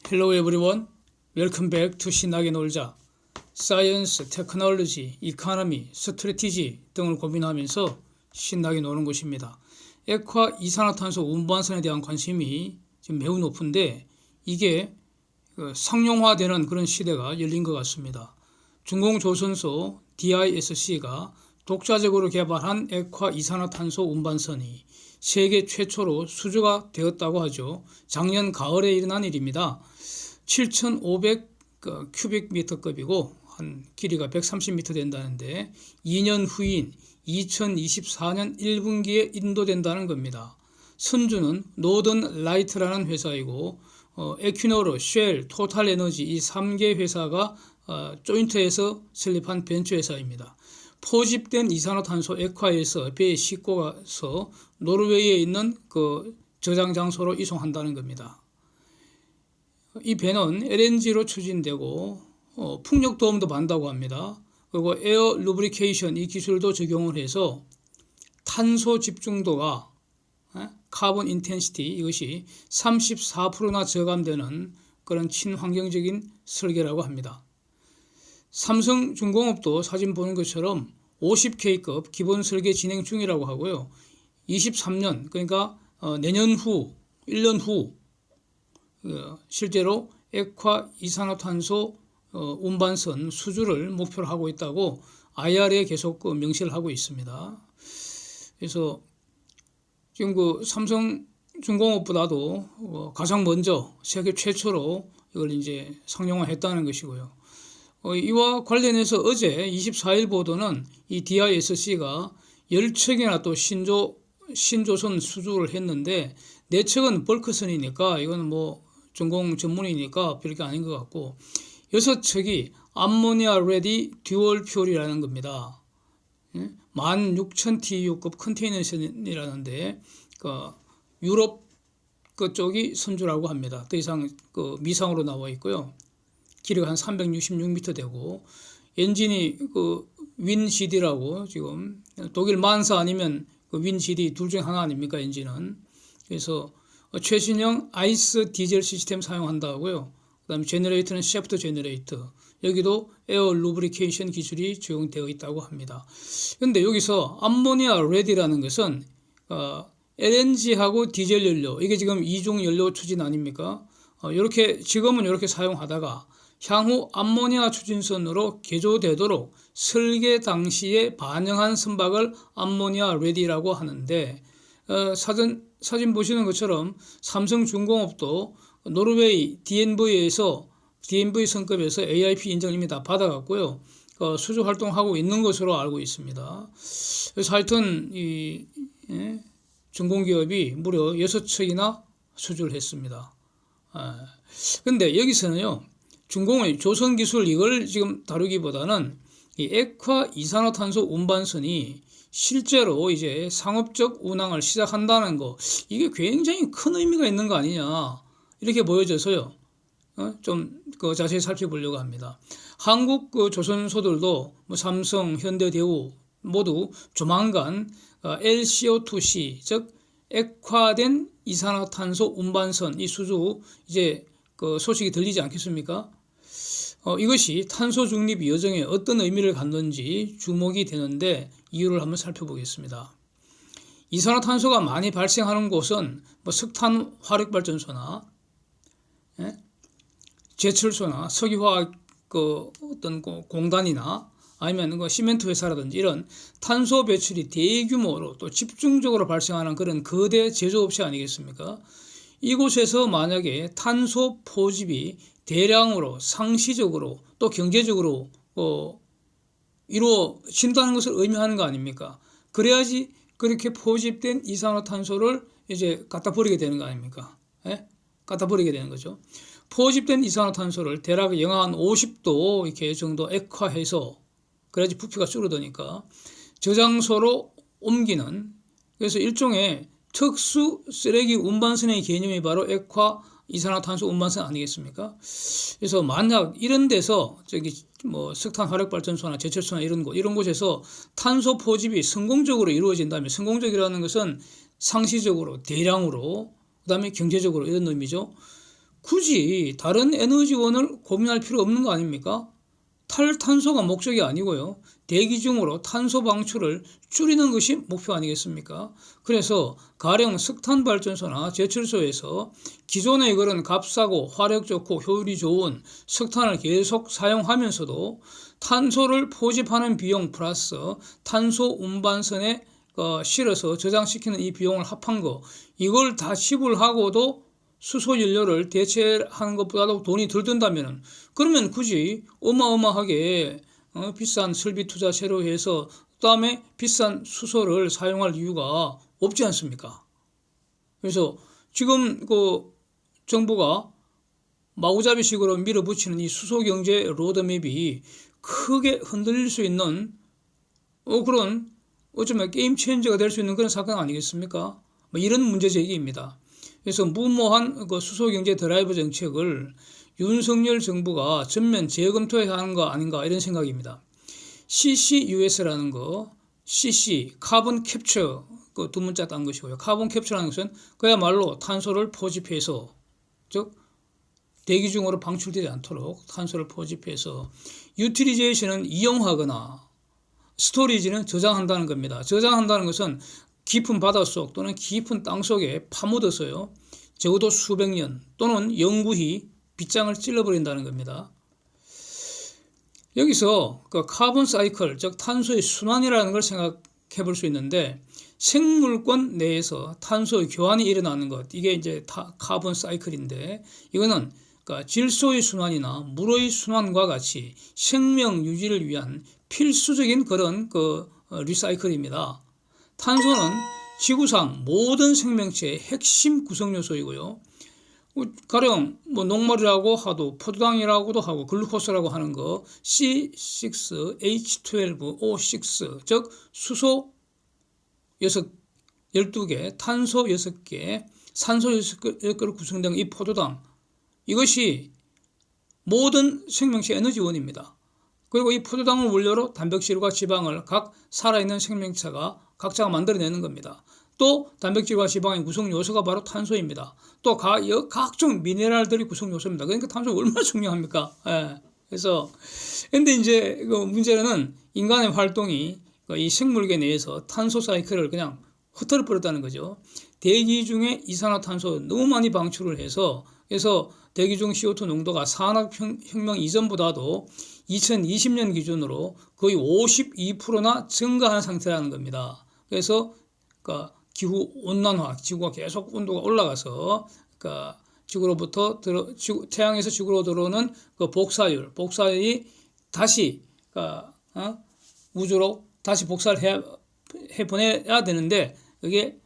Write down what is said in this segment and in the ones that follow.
Hello everyone. Welcome back to 신나게 놀자. 사이언스, 테크놀로지, 이코노미, 스트래티지 등을 고민하면서 신나게 노는 곳입니다. 액화 이산화탄소 운반선에 대한 관심이 지금 매우 높은데 이게 상용화되는 그런 시대가 열린 것 같습니다. 중공조선소 DISC가 독자적으로 개발한 액화 이산화탄소 운반선이 세계 최초로 수주가 되었다고 하죠. 작년 가을에 일어난 일입니다. 7,500 큐빅미터급이고 한 길이가 130m 된다는데 2년 후인 2024년 1분기에 인도된다는 겁니다. 선주는 노던 라이트라는 회사이고 에퀴노르, 쉘, 토탈 에너지 이 3개 회사가 조인트해서 설립한 벤처 회사입니다. 포집된 이산화탄소 액화에서 배에 싣고 가서 노르웨이에 있는 그 저장 장소로 이송한다는 겁니다. 이 배는 LNG로 추진되고 풍력 도움도 받는다고 합니다. 그리고 에어 루브리케이션 이 기술도 적용을 해서 탄소 집중도가 카본 인텐시티 이것이 34%나 저감되는 그런 친환경적인 설계라고 합니다. 삼성중공업도 사진 보는 것처럼 50K급 기본 설계 진행 중이라고 하고요. 23년 그러니까 내년 후 1년 후 실제로 액화 이산화탄소 운반선 수주를 목표로 하고 있다고 IR에 계속 명시를 하고 있습니다. 그래서 지금 그 삼성중공업보다도 가장 먼저 세계 최초로 이걸 이제 상용화했다는 것이고요. 이와 관련해서 어제 24일 보도는 이 DISC가 10척이나 또 신조선 수주를 했는데 4척은 벌크선이니까 이건 뭐 전공 전문이니까 별게 아닌 것 같고 6척이 암모니아 레디 듀얼 퓨얼이라는 겁니다. 16,000TEU급 컨테이너선이라는데 유럽 그쪽이 선주라고 합니다. 더 이상 미상으로 나와 있고요. 길이가 한 366m 되고 엔진이 윈GD라고 지금 독일 만사 아니면 윈GD 둘 중 하나 아닙니까 엔진은. 그래서 최신형 아이스 디젤 시스템 사용한다고요. 그다음에 제너레이터는 샤프트 제너레이터. 여기도 에어 루브리케이션 기술이 적용되어 있다고 합니다. 그런데 여기서 암모니아 레디라는 것은 LNG하고 디젤 연료 이게 지금 이중 연료 추진 아닙니까? 이렇게 지금은 이렇게 사용하다가 향후 암모니아 추진선으로 개조되도록 설계 당시에 반영한 선박을 암모니아 레디라고 하는데 사진 보시는 것처럼 삼성중공업도 노르웨이 DNV에서 DNV 성급에서 AIP 인정 이미 다 받아갔고요. 수주 활동하고 있는 것으로 알고 있습니다. 그래서 하여튼 이 중공기업이 무려 6척이나 수주를 했습니다. 근데 여기서는요. 중공의 조선기술 이걸 지금 다루기보다는 이 액화 이산화탄소 운반선이 실제로 이제 상업적 운항을 시작한다는 거 이게 굉장히 큰 의미가 있는 거 아니냐 이렇게 보여져서요. 좀 자세히 살펴보려고 합니다. 한국 조선소들도 삼성, 현대, 대우 모두 조만간 LCO2C 즉 액화된 이산화탄소 운반선 이 수주 이제 소식이 들리지 않겠습니까? 이것이 탄소 중립 여정에 어떤 의미를 갖는지 주목이 되는데 이유를 한번 살펴보겠습니다. 이산화탄소가 많이 발생하는 곳은 석탄 화력발전소나 제철소나 석유화학 어떤 공단이나 아니면 시멘트 회사라든지 이런 탄소 배출이 대규모로 또 집중적으로 발생하는 그런 거대 제조업체 아니겠습니까? 이곳에서 만약에 탄소 포집이 대량으로 상시적으로 또 경제적으로 이루어진다는 것을 의미하는 거 아닙니까? 그래야지 그렇게 포집된 이산화탄소를 이제 갖다 버리게 되는 거 아닙니까? 갖다 버리게 되는 거죠. 포집된 이산화탄소를 대략 영하 한 50도 이렇게 정도 액화해서 그래야지 부피가 줄어드니까 저장소로 옮기는 그래서 일종의 특수 쓰레기 운반선의 개념이 바로 액화 이산화탄소 운반선 아니겠습니까? 그래서 만약 이런 데서 석탄 화력발전소나 제철소나 이런 곳에서 탄소 포집이 성공적으로 이루어진다면 성공적이라는 것은 상시적으로 대량으로 그다음에 경제적으로 이런 의미죠. 굳이 다른 에너지원을 고민할 필요 없는 거 아닙니까? 탈탄소가 목적이 아니고요. 대기 중으로 탄소 방출을 줄이는 것이 목표 아니겠습니까? 그래서 가령 석탄발전소나 제철소에서 기존에 그런 값싸고 화력 좋고 효율이 좋은 석탄을 계속 사용하면서도 탄소를 포집하는 비용 플러스 탄소 운반선에 실어서 저장시키는 이 비용을 합한 거, 이걸 다 지불하고도 수소 연료를 대체하는 것보다도 돈이 덜 든다면, 그러면 굳이 어마어마하게 비싼 설비 투자세로 해서 그다음에 비싼 수소를 사용할 이유가 없지 않습니까? 그래서 지금 그 정부가 마구잡이식으로 밀어붙이는 이 수소 경제 로드맵이 크게 흔들릴 수 있는 그런 어쩌면 게임 체인저가 될 수 있는 그런 사건 아니겠습니까? 이런 문제 제기입니다. 그래서 무모한 그 수소경제 드라이브 정책을 윤석열 정부가 전면 재검토해야 하는 거 아닌가 이런 생각입니다. CCUS라는 거, CC, 카본 캡처, 그 두 문자 딴 것이고요. 카본 캡처라는 것은 그야말로 탄소를 포집해서, 즉 대기 중으로 방출되지 않도록 탄소를 포집해서, 유틸리제이션은 이용하거나 스토리지는 저장한다는 겁니다. 저장한다는 것은 깊은 바닷속 또는 깊은 땅속에 파묻어서요, 적어도 수백 년 또는 영구히 빗장을 찔러버린다는 겁니다. 여기서 그 카본 사이클, 즉 탄소의 순환이라는 걸 생각해 볼 수 있는데, 생물권 내에서 탄소의 교환이 일어나는 것, 이게 이제 카본 사이클인데, 이거는 그러니까 질소의 순환이나 물의 순환과 같이 생명 유지를 위한 필수적인 그런 그 리사이클입니다. 탄소는 지구상 모든 생명체의 핵심 구성 요소이고요. 가령 녹말이라고 하도, 포도당이라고도 하고, 글루코스라고 하는 거 C6H12O6, 즉 수소 12개, 탄소 6개, 산소 6개로 구성된 이 포도당, 이것이 모든 생명체 에너지원입니다. 그리고 이 포도당을 원료로 단백질과 지방을 각 살아있는 생명체가 각자가 만들어내는 겁니다. 또 단백질과 지방의 구성 요소가 바로 탄소입니다. 또 각종 미네랄들이 구성 요소입니다. 그러니까 탄소가 얼마나 중요합니까? 예. 그래서 근데 이제 그 문제는 인간의 활동이 이 생물계 내에서 탄소 사이클을 그냥 흩어져 버렸다는 거죠. 대기 중에 이산화탄소 너무 많이 방출을 해서, 그래서 대기 중 CO2 농도가 산업혁명 이전보다도 2020년 기준으로 거의 52%나 증가하는 상태라는 겁니다. 그래서 그러니까 기후 온난화, 지구가 계속 온도가 올라가서 그러니까 태양에서 지구로 들어오는 그 복사율이 다시 그러니까 우주로 다시 복사를 해 보내야 되는데, 그게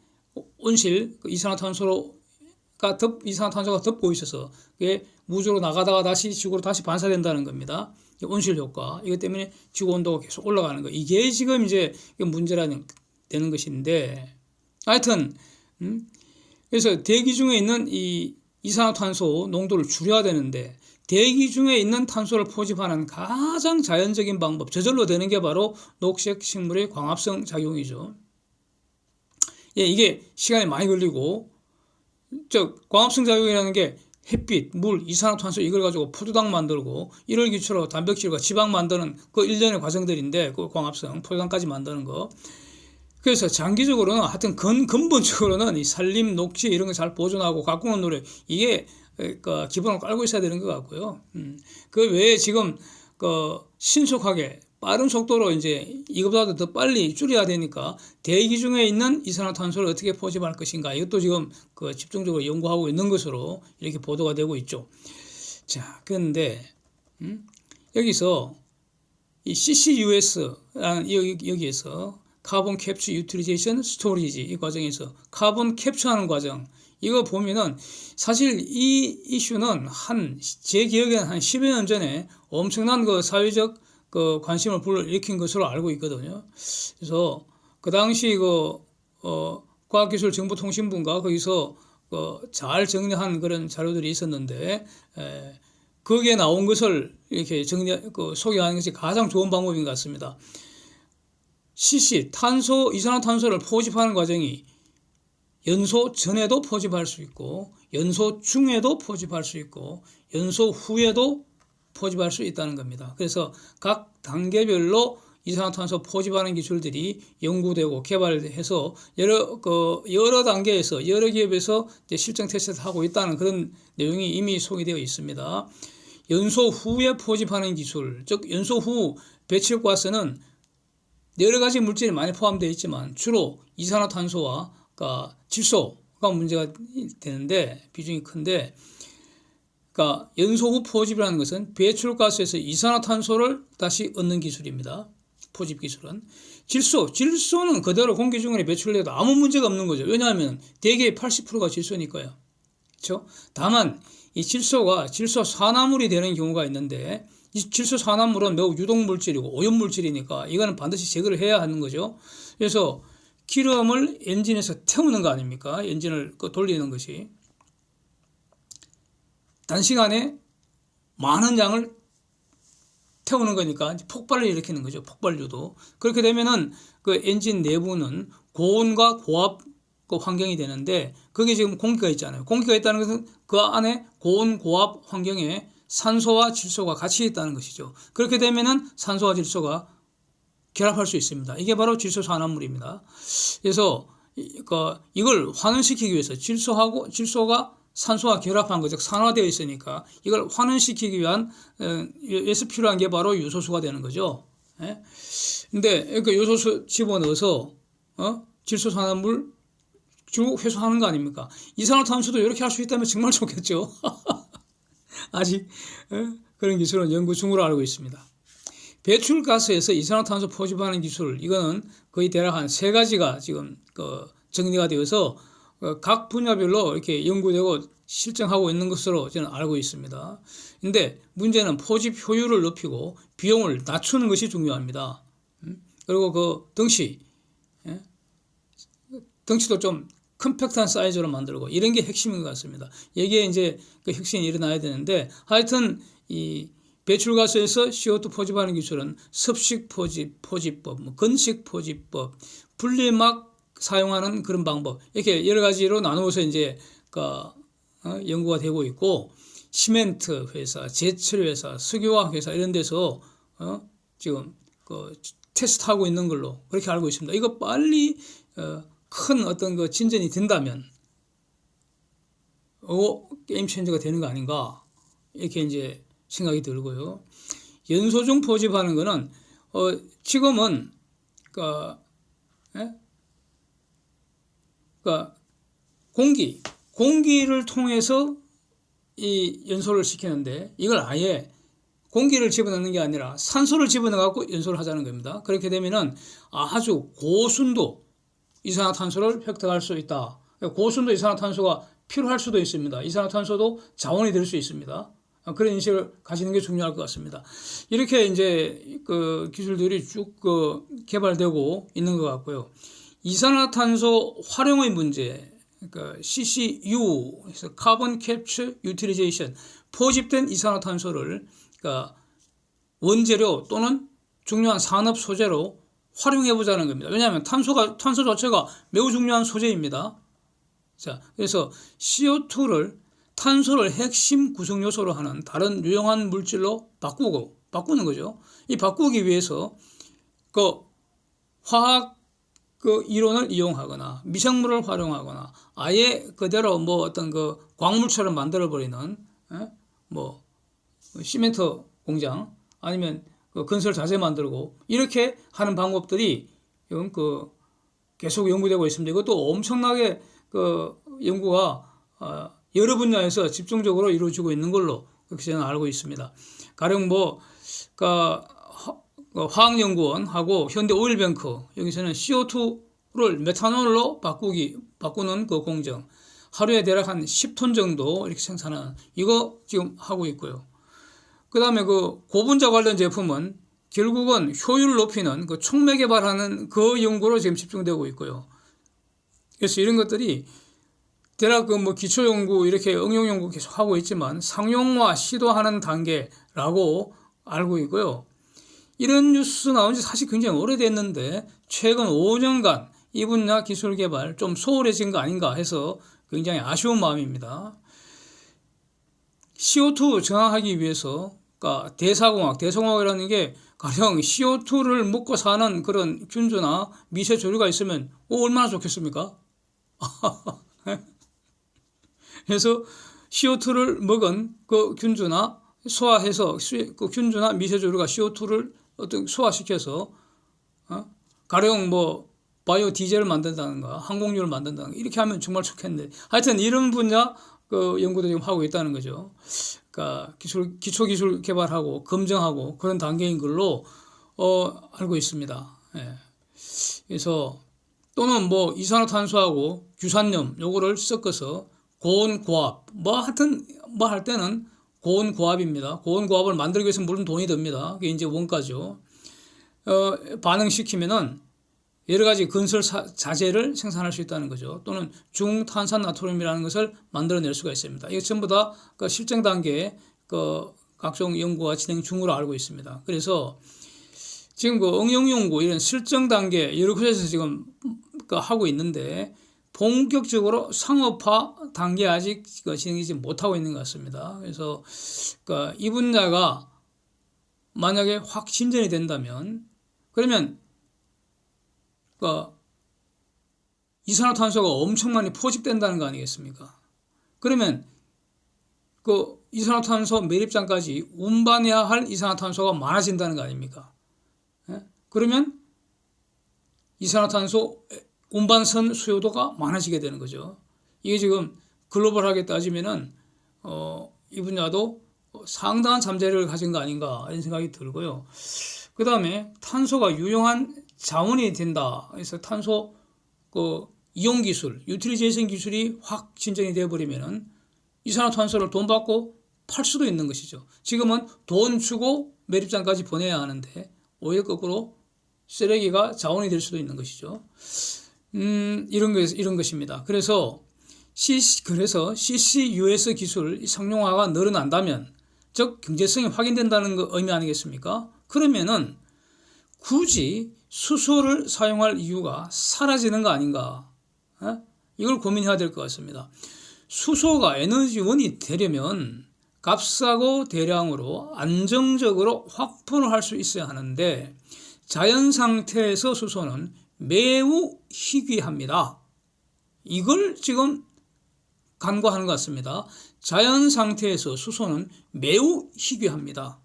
온실 이산화탄소가 덮고 있어서 그게 우주로 나가다가 다시 지구로 다시 반사된다는 겁니다. 온실 효과, 이것 때문에 지구 온도가 계속 올라가는 거, 이게 지금 이제 문제라는 되는 것인데, 하여튼 그래서 대기 중에 있는 이 이산화탄소 농도를 줄여야 되는데, 대기 중에 있는 탄소를 포집하는 가장 자연적인 방법, 저절로 되는 게 바로 녹색 식물의 광합성 작용이죠. 예, 이게 시간이 많이 걸리고, 광합성 작용이라는 게 햇빛, 물, 이산화탄소 이걸 가지고 포도당 만들고, 이를 기초로 단백질과 지방 만드는 그 일련의 과정들인데, 그 광합성, 포도당까지 만드는 거. 그래서 장기적으로는, 하여튼 근본적으로는 이 산림, 녹지 이런 거 잘 보존하고 가꾸는 노력, 이게 그 기본을 깔고 있어야 되는 것 같고요. 그 외에 지금 그 신속하게 빠른 속도로 이제 이것보다도 더 빨리 줄여야 되니까 대기 중에 있는 이산화탄소를 어떻게 포집할 것인가, 이것도 지금 그 집중적으로 연구하고 있는 것으로 이렇게 보도가 되고 있죠. 자, 그런데 여기서 이 CCUS라는 여기에서 카본 캡처 유틸리제이션 스토리지, 이 과정에서 카본 캡처하는 과정, 이거 보면은 사실 이 이슈는 제 기억에는 한 10여 년 전에 엄청난 그 사회적 그 관심을 불러일으킨 것으로 알고 있거든요. 그래서 그 당시 과학기술정보통신부인가 거기서 잘 정리한 그런 자료들이 있었는데, 거기에 나온 것을 이렇게 소개하는 것이 가장 좋은 방법인 것 같습니다. CC, 이산화탄소를 포집하는 과정이 연소 전에도 포집할 수 있고 연소 중에도 포집할 수 있고 연소 후에도 포집할 수 있다는 겁니다. 그래서 각 단계별로 이산화탄소 포집하는 기술들이 연구되고 개발해서 여러 단계에서 여러 기업에서 이제 실증 테스트를 하고 있다는 그런 내용이 이미 소개되어 있습니다. 연소 후에 포집하는 기술, 즉 연소 후 배출가스는 여러 가지 물질이 많이 포함되어 있지만 주로 이산화탄소와 그러니까 질소가 문제가 되는데 비중이 큰데, 그러니까 연소 후 포집이라는 것은 배출가스에서 이산화탄소를 다시 얻는 기술입니다. 포집 기술은. 질소는 그대로 공기 중에 배출돼도 아무 문제가 없는 거죠. 왜냐하면 대개의 80%가 질소니까요. 그렇죠? 다만 이 질소가 질소 산화물이 되는 경우가 있는데, 이 질소 산화물은 매우 유독 물질이고 오염 물질이니까 이거는 반드시 제거를 해야 하는 거죠. 그래서 기름을 엔진에서 태우는 거 아닙니까? 엔진을 돌리는 것이 단시간에 많은 양을 태우는 거니까 폭발을 일으키는 거죠. 폭발유도. 그렇게 되면은 그 엔진 내부는 고온과 고압 그 환경이 되는데, 거기에 지금 공기가 있잖아요. 공기가 있다는 것은 그 안에 고온 고압 환경에 산소와 질소가 같이 있다는 것이죠. 그렇게 되면은 산소와 질소가 결합할 수 있습니다. 이게 바로 질소 산화물입니다. 그래서 이걸 환원시키기 위해서 질소가 산소와 결합한 거죠. 산화되어 있으니까 이걸 환원시키기 위해서 필요한 게 바로 요소수가 되는 거죠. 예? 근데 그 요소수 집어넣어서 질소 산화물 결국 회수하는 거 아닙니까? 이산화탄소도 이렇게 할 수 있다면 정말 좋겠죠. 아직 그런 기술은 연구 중으로 알고 있습니다. 배출가스에서 이산화탄소 포집하는 기술, 이거는 거의 대략 한 3가지가 지금 정리가 되어서 각 분야별로 이렇게 연구되고 실증하고 있는 것으로 저는 알고 있습니다. 근데 문제는 포집 효율을 높이고 비용을 낮추는 것이 중요합니다. 그리고 그 덩치도 좀 컴팩트한 사이즈로 만들고 이런 게 핵심인 것 같습니다. 여기에 이제 그 혁신이 일어나야 되는데, 하여튼 이 배출가스에서 CO2 포집하는 기술은 섭식 포집법, 건식 포집법, 분리막 사용하는 그런 방법, 이렇게 여러 가지로 나누어서 이제 연구가 되고 있고, 시멘트 회사, 제철 회사, 석유화학 회사 이런 데서 지금 테스트하고 있는 걸로 그렇게 알고 있습니다. 이거 빨리 큰 어떤 진전이 된다면 게임 체인저가 되는 거 아닌가, 이렇게 이제 생각이 들고요. 연소 중 포집하는 거는 지금은 공기를 통해서 이 연소를 시키는데, 이걸 아예 공기를 집어넣는 게 아니라 산소를 집어넣어 갖고 연소를 하자는 겁니다. 그렇게 되면은 아주 고순도 이산화탄소를 획득할 수 있다. 고순도 이산화탄소가 필요할 수도 있습니다. 이산화탄소도 자원이 될 수 있습니다. 그런 인식을 가지는 게 중요할 것 같습니다. 이렇게 이제 그 기술들이 쭉 개발되고 있는 것 같고요. 이산화탄소 활용의 문제, 그러니까 CCU, Carbon Capture Utilization, 포집된 이산화탄소를 원재료 또는 중요한 산업 소재로 활용해 보자는 겁니다. 왜냐하면 탄소 자체가 매우 중요한 소재입니다. 자, 그래서 CO2를 탄소를 핵심 구성 요소로 하는 다른 유용한 물질로 바꾸는 거죠. 이 바꾸기 위해서 화학 이론을 이용하거나 미생물을 활용하거나 아예 그대로 어떤 광물처럼 만들어 버리는 시멘트 공장, 아니면 건설 자재 만들고 이렇게 하는 방법들이 계속 연구되고 있습니다. 이것도 엄청나게 연구가 여러 분야에서 집중적으로 이루어지고 있는 걸로 그렇게 저는 알고 있습니다. 가령 화학연구원하고 현대오일뱅크, 여기서는 CO2를 메탄올로 바꾸는 그 공정, 하루에 대략 한 10톤 정도 이렇게 생산하는, 이거 지금 하고 있고요. 그 다음에 고분자 관련 제품은 결국은 효율을 높이는 촉매 개발하는 그 연구로 지금 집중되고 있고요. 그래서 이런 것들이 대략 기초연구 이렇게 응용연구 계속 하고 있지만 상용화 시도하는 단계라고 알고 있고요. 이런 뉴스 나온 지 사실 굉장히 오래됐는데 최근 5년간 이 분야 기술 개발 좀 소홀해진 거 아닌가 해서 굉장히 아쉬운 마음입니다. CO2 정화하기 위해서 그러니까 대사공학, 대성공학이라는 게 가령 CO2를 먹고 사는 그런 균주나 미세 조류가 있으면 얼마나 좋겠습니까? 그래서 CO2를 먹은 그 균주나 소화해서 그 균주나 미세 조류가 CO2를 어떤 소화시켜서 가령 뭐 바이오 디젤을 만든다든가 항공유를 만든다든가 이렇게 하면 정말 좋겠는데 하여튼 이런 분야 그 연구도 지금 하고 있다는 거죠. 그러니까 기초 기술 개발하고 검증하고 그런 단계인 걸로 알고 있습니다. 예. 그래서 또는 뭐 이산화탄소하고 규산염 요거를 섞어서 고온고압 뭐 하여튼 뭐 할 때는 고온고압입니다. 고온고압을 만들기 위해서 물론 돈이 듭니다. 그게 이제 원가죠. 반응시키면은 여러 가지 건설 자재를 생산할 수 있다는 거죠. 또는 중탄산나트륨이라는 것을 만들어낼 수가 있습니다. 이게 전부 다 그 실증 단계에 그 각종 연구가 진행 중으로 알고 있습니다. 그래서 지금 그 응용 연구 이런 실증 단계 여러 곳에서 지금 그 하고 있는데 본격적으로 상업화 단계 아직 진행되지 못하고 있는 것 같습니다. 그래서 그 이 분야가 만약에 확 진전이 된다면 그러면 이산화탄소가 엄청 많이 포집된다는 거 아니겠습니까? 그러면 그 이산화탄소 매립장까지 운반해야 할 이산화탄소가 많아진다는 거 아닙니까? 예? 그러면 이산화탄소 운반선 수요도가 많아지게 되는 거죠. 이게 지금 글로벌하게 따지면은 이 분야도 상당한 잠재력을 가진 거 아닌가 이런 생각이 들고요. 그 다음에 탄소가 유용한 자원이 된다. 그래서 탄소 그 이용 기술, 유틸리제이션 기술이 확 진전이 되어버리면은 이산화탄소를 돈 받고 팔 수도 있는 것이죠. 지금은 돈 주고 매립장까지 보내야 하는데 오히려 거꾸로 쓰레기가 자원이 될 수도 있는 것이죠. 이런 것입니다. 그래서 CCUS 기술 상용화가 늘어난다면, 즉 경제성이 확인된다는 거 의미 아니겠습니까? 그러면은 굳이 수소를 사용할 이유가 사라지는 거 아닌가? 이걸 고민해야 될 것 같습니다. 수소가 에너지원이 되려면 값싸고 대량으로 안정적으로 확보를 할 수 있어야 하는데 자연 상태에서 수소는 매우 희귀합니다. 이걸 지금 간과하는 것 같습니다. 자연 상태에서 수소는 매우 희귀합니다.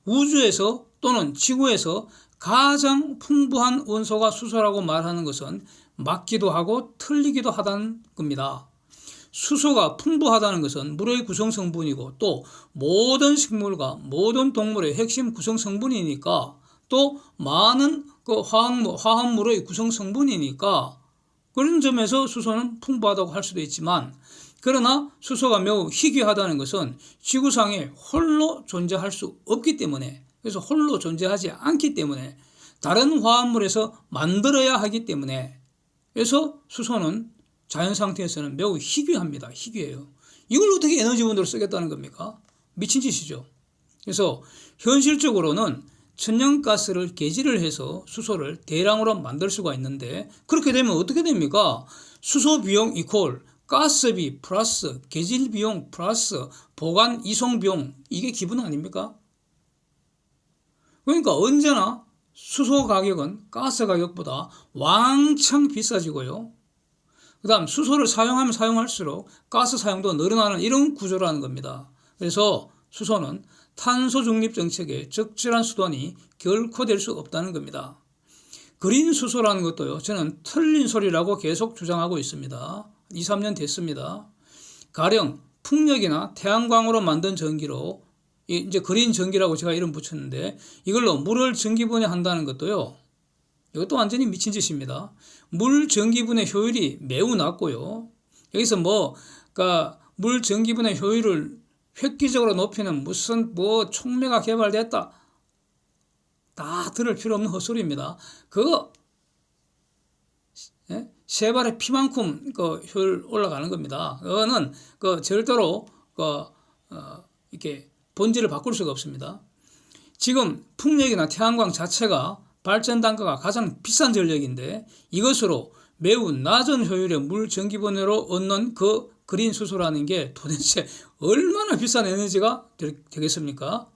우주에서 또는 지구에서 가장 풍부한 원소가 수소라고 말하는 것은 맞기도 하고 틀리기도 하다는 겁니다. 수소가 풍부하다는 것은 물의 구성 성분이고 또 모든 식물과 모든 동물의 핵심 구성 성분이니까 또 많은 그 화합물의 구성 성분이니까 그런 점에서 수소는 풍부하다고 할 수도 있지만 그러나 수소가 매우 희귀하다는 것은 지구상에 홀로 존재할 수 없기 때문에 그래서 홀로 존재하지 않기 때문에 다른 화합물에서 만들어야 하기 때문에 그래서 수소는 자연 상태에서는 매우 희귀합니다. 희귀해요. 이걸 어떻게 에너지원으로 쓰겠다는 겁니까? 미친 짓이죠. 그래서 현실적으로는 천연가스를 개질을 해서 수소를 대량으로 만들 수가 있는데 그렇게 되면 어떻게 됩니까? 수소 비용 이퀄 가스비 플러스 개질 비용 플러스 보관 이송 비용 이게 기본 아닙니까? 그러니까 언제나 수소 가격은 가스 가격보다 왕창 비싸지고요. 그 다음 수소를 사용하면 사용할수록 가스 사용도 늘어나는 이런 구조라는 겁니다. 그래서 수소는 탄소 중립 정책의 적절한 수단이 결코 될 수 없다는 겁니다. 그린 수소라는 것도요. 저는 틀린 소리라고 계속 주장하고 있습니다. 2, 3년 됐습니다. 가령 풍력이나 태양광으로 만든 전기로 이제 그린 전기라고 제가 이름 붙였는데 이걸로 물을 전기분해한다는 것도요. 이것도 완전히 미친 짓입니다. 물 전기분해 효율이 매우 낮고요. 여기서 물 전기분해 효율을 획기적으로 높이는 무슨 촉매가 개발됐다. 다 들을 필요 없는 헛소리입니다. 그거 세 발의 피만큼 효율 올라가는 겁니다. 그거는 절대로 이렇게 본질을 바꿀 수가 없습니다. 지금 풍력이나 태양광 자체가 발전 단가가 가장 비싼 전력인데 이것으로 매우 낮은 효율의 물 전기분해로 얻는 그 그린 수소라는 게 도대체 얼마나 비싼 에너지가 되겠습니까?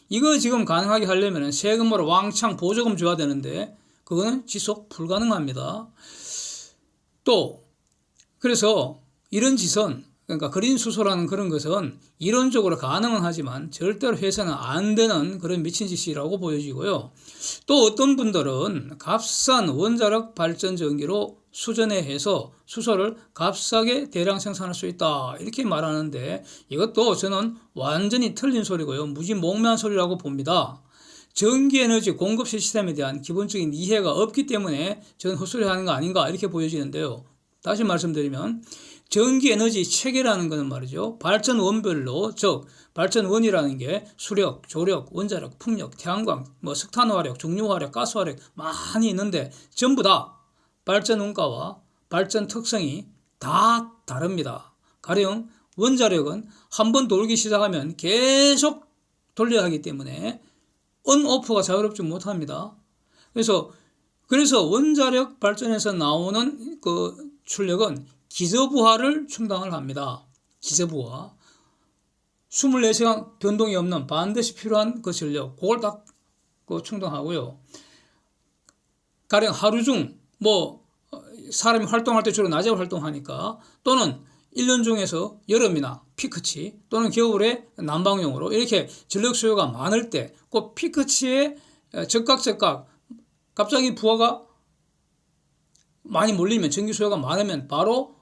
이거 지금 가능하게 하려면 세금으로 왕창 보조금 줘야 되는데 그거는 지속 불가능합니다. 또 그래서 이런 짓은 그러니까 그린 수소라는 그런 것은 이론적으로 가능은 하지만 절대로 해서는 안 되는 그런 미친 짓이라고 보여지고요. 또 어떤 분들은 값싼 원자력 발전 전기로 수전해서 수소를 값싸게 대량 생산할 수 있다 이렇게 말하는데 이것도 저는 완전히 틀린 소리고요. 무지몽매한 소리라고 봅니다. 전기에너지 공급 시스템에 대한 기본적인 이해가 없기 때문에 저는 헛소리하는 거 아닌가 이렇게 보여지는데요. 다시 말씀드리면 전기에너지 체계라는 것은 말이죠. 발전 원별로 즉 발전 원이라는 게 수력, 조력, 원자력, 풍력, 태양광, 석탄화력, 중류화력, 가스화력 많이 있는데 전부 다 발전 원가와 발전 특성이 다 다릅니다. 가령 원자력은 한번 돌기 시작하면 계속 돌려야 하기 때문에 온오프가 자유롭지 못합니다. 그래서 원자력 발전에서 나오는 그 출력은 기저부하를 충당을 합니다. 기저부하. 24시간 변동이 없는 반드시 필요한 그 전력, 그걸 딱 충당하고요. 가령 하루 중 사람이 활동할 때 주로 낮에 활동하니까 또는 1년 중에서 여름이나 피크치 또는 겨울에 난방용으로 이렇게 전력 수요가 많을 때 그 피크치에 즉각 갑자기 부하가 많이 몰리면 전기 수요가 많으면 바로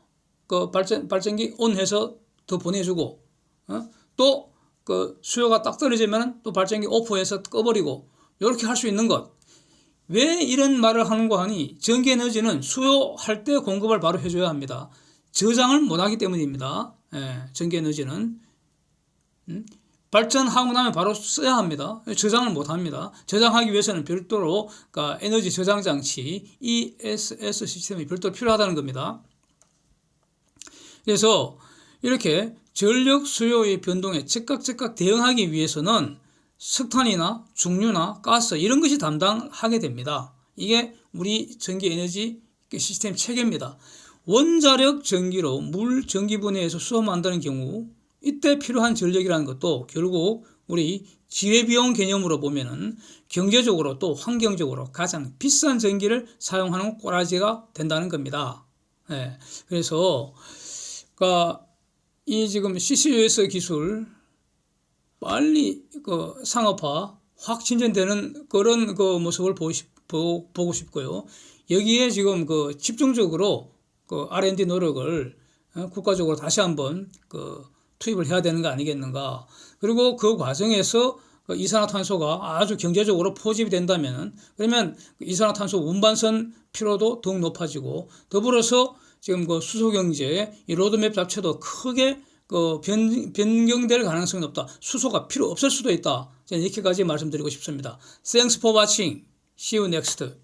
그 발전기 온해서 더 보내주고 또 그 수요가 딱 떨어지면 또 발전기 오프해서 꺼버리고 이렇게 할 수 있는 것. 왜 이런 말을 하는가 하니 전기 에너지는 수요할 때 공급을 바로 해줘야 합니다. 저장을 못하기 때문입니다. 전기 에너지는 발전하고 나면 바로 써야 합니다. 저장을 못합니다. 저장하기 위해서는 별도로 그러니까 에너지 저장 장치 ESS 시스템이 별도로 필요하다는 겁니다. 그래서 이렇게 전력 수요의 변동에 즉각 대응하기 위해서는 석탄이나 중류나 가스 이런 것이 담당하게 됩니다. 이게 우리 전기 에너지 시스템 체계입니다. 원자력 전기로 물 전기 분해해서 수소 만드는 경우 이때 필요한 전력이라는 것도 결국 우리 기회비용 개념으로 보면은 경제적으로 또 환경적으로 가장 비싼 전기를 사용하는 꼬라지가 된다는 겁니다. 그래서 이 지금 CCUS 기술 빨리 상업화 확 진전되는 그런 모습을 보고 싶고요. 여기에 지금 집중적으로 R&D 노력을 국가적으로 다시 한번 투입을 해야 되는 거 아니겠는가. 그리고 그 과정에서 이산화탄소가 아주 경제적으로 포집이 된다면 그러면 이산화탄소 운반선 필요도 더욱 높아지고 더불어서 지금 수소경제 이 로드맵 자체도 크게 변경될 가능성이 높다. 수소가 필요 없을 수도 있다. 저는 이렇게까지 말씀드리고 싶습니다. Thanks for watching. See you next.